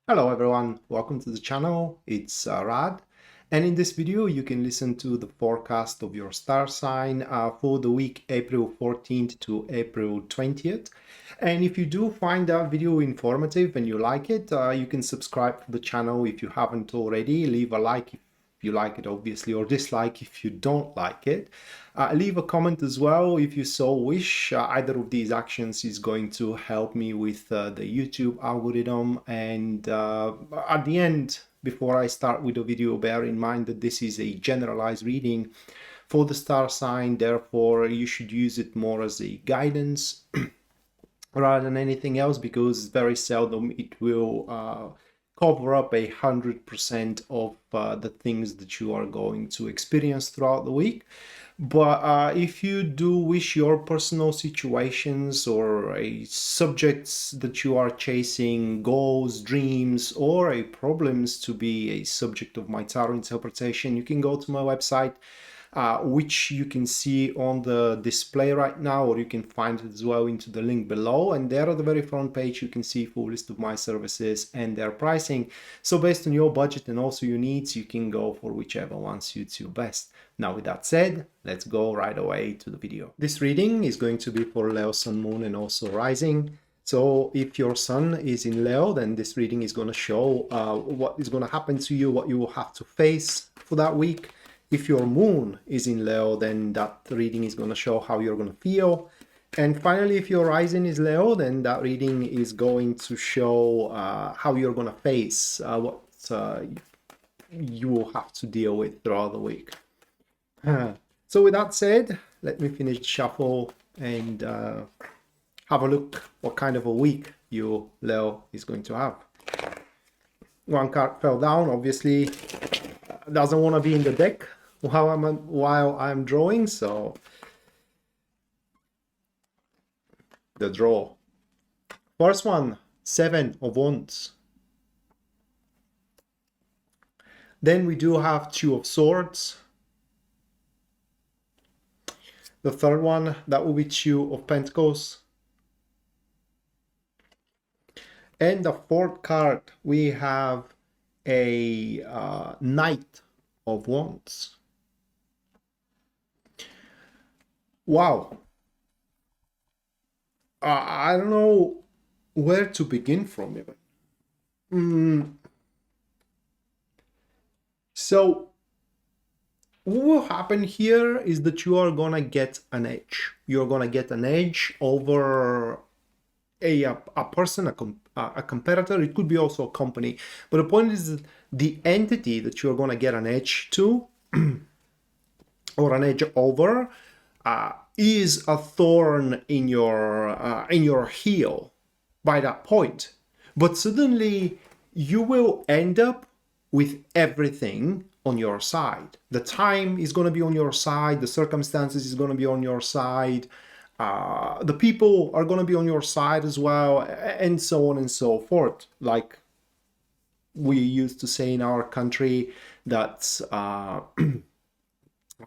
Hello everyone, welcome to the channel. It's Rad, and in this video you can listen to the forecast of your star sign for the week April 14th to April 20th. And if you do find that video informative and you like it, you can subscribe to the channel if you haven't already. Leave a like if you like it, obviously, or dislike if you don't like it. Leave a comment as well if you so wish. Either of these actions is going to help me with the YouTube algorithm. And at the end, before I start with the video, bear in mind that this is a generalized reading for the star sign. Therefore, you should use it more as a guidance rather than anything else, because very seldom it will cover up 100% of the things that you are going to experience throughout the week. But if you do wish your personal situations or subjects that you are chasing, goals, dreams, or problems to be a subject of my tarot interpretation, you can go to my website, which you can see on the display right now, or you can find it as well into the link below. And there at the very front page you can see a full list of my services and their pricing. So based on your budget and also your needs, you can go for whichever one suits you best. Now with that said, let's go right away to the video. This reading is going to be for Leo, Sun, Moon, and also Rising. So if your sun is in Leo, then this reading is going to show what is going to happen to you, what you will have to face for that week. If your moon is in Leo, then that reading is going to show how you're going to feel. And finally, if your rising is Leo, then that reading is going to show how you're going to face what you will have to deal with throughout the week. So with that said, let me finish the shuffle and have a look what kind of a week you, Leo, is going to have. One card fell down, obviously doesn't want to be in the deck while I'm drawing, so the draw. First one, 7 of Wands. Then we do have 2 of Swords. The third one, that will be 2 of Pentacles. And the fourth card, we have a Knight of Wands. Wow. I don't know where to begin from even. So what will happen here is that you are gonna get an edge. You're gonna get an edge over a person, a competitor. It could be also a company. But the point is that the entity that you're gonna get an edge to or an edge over is a thorn in your heel by that point. But suddenly you will end up with everything on your side. The time is going to be on your side, the circumstances is going to be on your side, the people are going to be on your side as well, and so on and so forth. Like we used to say in our country, that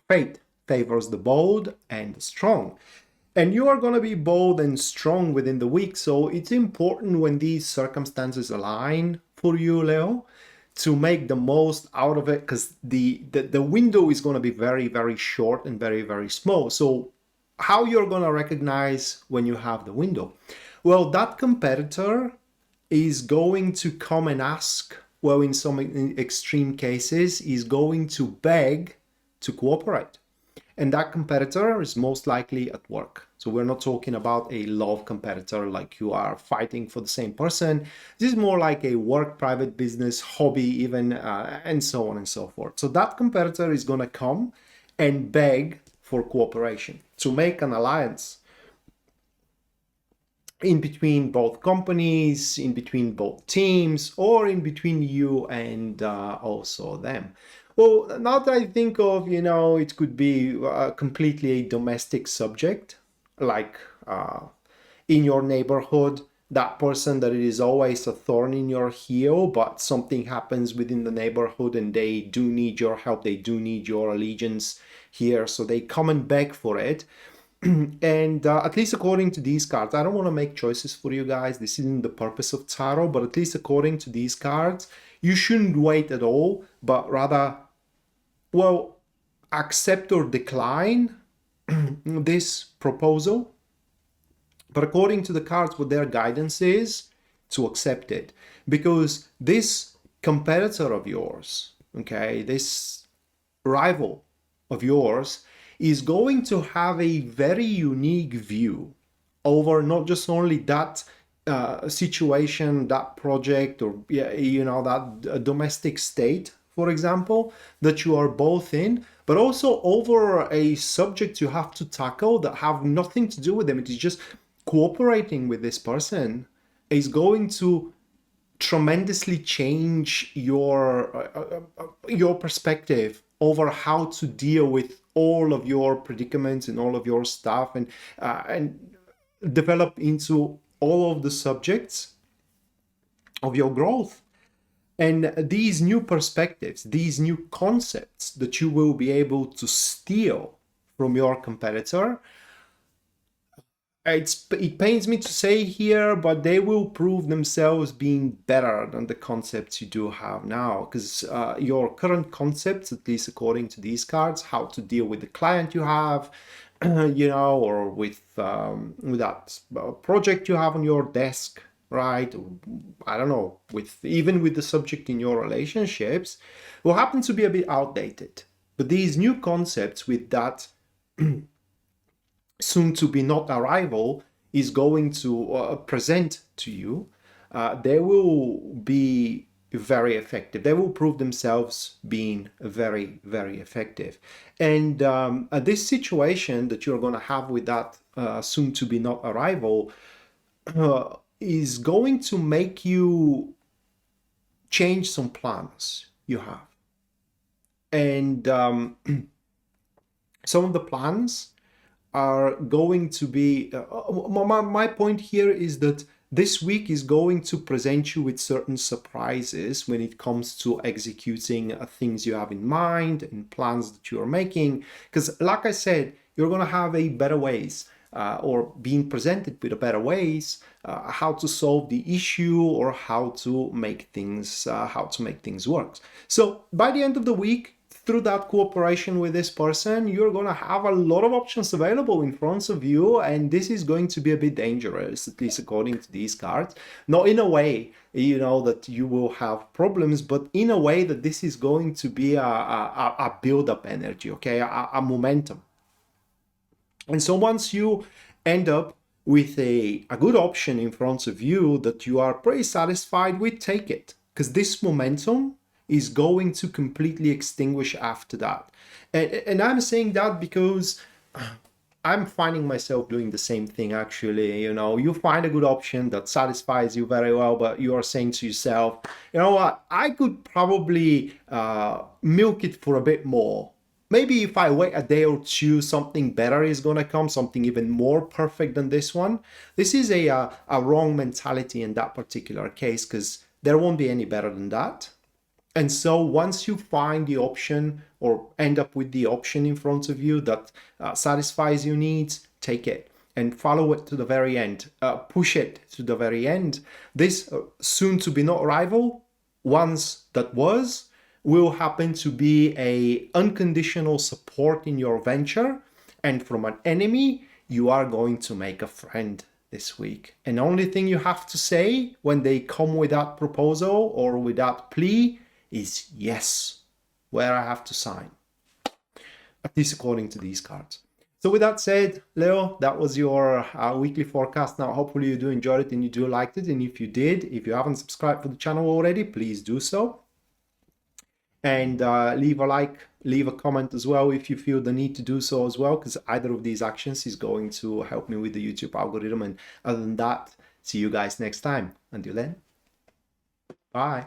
fate favors the bold and the strong. And you are going to be bold and strong within the week. So it's important when these circumstances align for you, Leo, to make the most out of it, because the window is going to be very, very short and very, very small. So how you're going to recognize when you have the window? Well, that competitor is going to come and ask, well, in some extreme cases, is going to beg to cooperate. And that competitor is most likely at work. So we're not talking about a love competitor, like you are fighting for the same person. This is more like a work, private business, hobby even, and so on and so forth. So that competitor is going to come and beg for cooperation, to make an alliance in between both companies, in between both teams, or in between you and also them. Well, now that I think of, it could be completely a domestic subject, like in your neighborhood, that person that it is always a thorn in your heel, but something happens within the neighborhood and they do need your help, they do need your allegiance here, so they come and beg for it. And at least according to these cards, I don't want to make choices for you guys. This isn't the purpose of tarot, but at least according to these cards, you shouldn't wait at all, but rather, well, accept or decline this proposal. But according to the cards, what their guidance is to accept it. Because this competitor of yours, okay, this rival of yours is going to have a very unique view over not just only that situation, that project, or that domestic state, for example, that you are both in, but also over a subject you have to tackle that have nothing to do with them. It is just cooperating with this person is going to tremendously change your perspective over how to deal with all of your predicaments and all of your stuff, and develop into all of the subjects of your growth. And these new perspectives, these new concepts that you will be able to steal from your competitor, it pains me to say here, but they will prove themselves being better than the concepts you do have now, because your current concepts, at least according to these cards, how to deal with the client you have, or with that project you have on your desk, right? I don't know, even with the subject in your relationships, will happen to be a bit outdated. But these new concepts with that soon to be not arrival is going to present to you, they will be very effective. They will prove themselves being very, very effective. And this situation that you're going to have with that soon to be not arrival is going to make you change some plans you have. And some of the plans are going to be my point here is that this week is going to present you with certain surprises when it comes to executing things you have in mind and plans that you are making, because like I said, you're going to have a better ways or being presented with a better ways how to solve the issue or how to make things work. So by the end of the week, through that cooperation with this person, you're going to have a lot of options available in front of you, and this is going to be a bit dangerous, at least according to these cards. Not in a way, that you will have problems, but in a way that this is going to be a build-up energy, okay, a momentum. And so once you end up with a good option in front of you that you are pretty satisfied with, take it, because this momentum is going to completely extinguish after that. And I'm saying that because I'm finding myself doing the same thing, actually. You find a good option that satisfies you very well, but you are saying to yourself, you know what, I could probably milk it for a bit more. Maybe if I wait a day or two, something better is going to come, something even more perfect than this one. This is a wrong mentality in that particular case, because there won't be any better than that. And so once you find the option or end up with the option in front of you that satisfies your needs, take it and follow it to the very end. Push it to the very end. This soon to be not rival, once that was, will happen to be a unconditional support in your venture. And from an enemy, you are going to make a friend this week. And the only thing you have to say when they come with that proposal or with that plea is yes, where I have to sign, at least according to these cards. So with that said, Leo, that was your weekly forecast. Now, hopefully you do enjoy it and you do like it. And if you did, if you haven't subscribed to the channel already, please do so. And leave a like, leave a comment as well if you feel the need to do so as well, because either of these actions is going to help me with the YouTube algorithm. And other than that, see you guys next time. Until then, bye.